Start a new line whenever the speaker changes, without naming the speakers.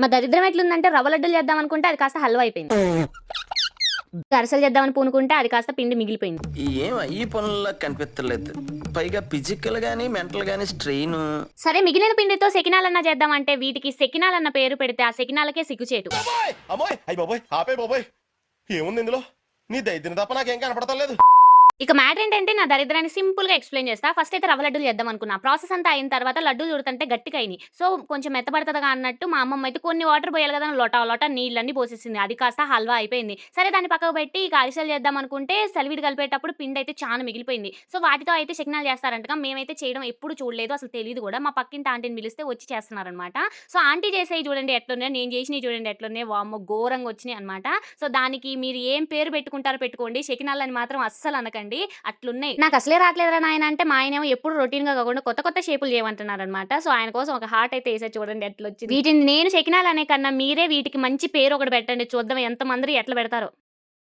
మా దరిద్రం ఎట్లుందంటే రవ్వ లడ్డూలు చేద్దాం అనుకుంటే అది కాస్త హల్వా అయిపోయింది. అరిసెలు చేద్దామని పూనుకుంటే అది కాస్త పిండి మిగిలిపోయింది.
ఏం ఈ పనుల్లో కనిపించలేదు. పైగా ఫిజికల్ గానీ, మెంటల్ గానీ స్ట్రెయిన్.
సరే మిగిలిన పిండితో సెకినాలన్నా చేద్దామంటే వీటికి సెకినాలన్న పేరు పెడితే ఆ సెకినాలకే సిగ్గుచేటు.
అమ్మోయ్ అయ్యి బాబోయ్ ఆపే బాబోయ్ ఏముంది ఇందులో నీ దైత్యం తప్ప నాకేం కనపడతలేదు.
ఇక మ్యాటర్ ఏంటంటే నా దరిద్రాన్ని సింపుల్ గా ఎక్స్ప్లెయిన్ చేస్తా. ఫస్ట్ అయితే రవ్వ లడ్డూలు చేద్దాం అనుకున్నా. ప్రాసెస్ అంతా అయిన తర్వాత లడ్డూలు చుడుతుంటే గట్టిగా అయినాయి. సో కొంచెం మెత్తబడతదిగా అన్నట్టు మా అమ్మమ్మ అయితే కొన్ని వాటర్ పోయాలి కదా అని లోట నీళ్ళన్నీ పోసేసింది. అది కాస్త హల్వా అయిపోయింది. సరే దాన్ని పక్కకు పెట్టి ఇక అరిసెలు చేద్దాం అనుకుంటే సలివిడి కలిపేటప్పుడు పిండి అయితే చాలా మిగిలిపోయింది. సో వాటితో అయితే సెకినాలు చేస్తారంటగా. మేమైతే చేయడం ఎప్పుడు చూడలేదు, అసలు తెలియదు కూడా. మా పక్కింటి ఆంటీని పిలిస్తే వచ్చి చేస్తున్నారనమాట. సో ఆంటీ చేసేవి చూడండి ఎట్లున్నాయి, నేను చేసినవి చూడండి ఎట్లున్నాయి. వామ్మో ఘోరంగా వచ్చినాయి అనమాట. సో దానికి మీరు ఏం పేరు పెట్టుకుంటారో పెట్టుకోండి, సెకినాలు అని మాత్రం అస్సలు అనకండి. అట్లున్నాయి. నాకు అసలే రావట్లేదురా నాయన అంటే మా ఆయనేమో ఎప్పుడు రొటీన్ గా కాకుండా కొత్త కొత్త షేపులు చేయమంటున్నారనమాట. సో ఆయన కోసం ఒక హార్ట్ అయితే వేసే చూడండి ఎట్లా వచ్చింది. వీటిని నేను సెకినాలు అనే కన్నా మీరే వీటికి మంచి పేరు ఒకటి పెట్టండి, చూద్దాం ఎంత మంది ఎట్లా పెడతారో.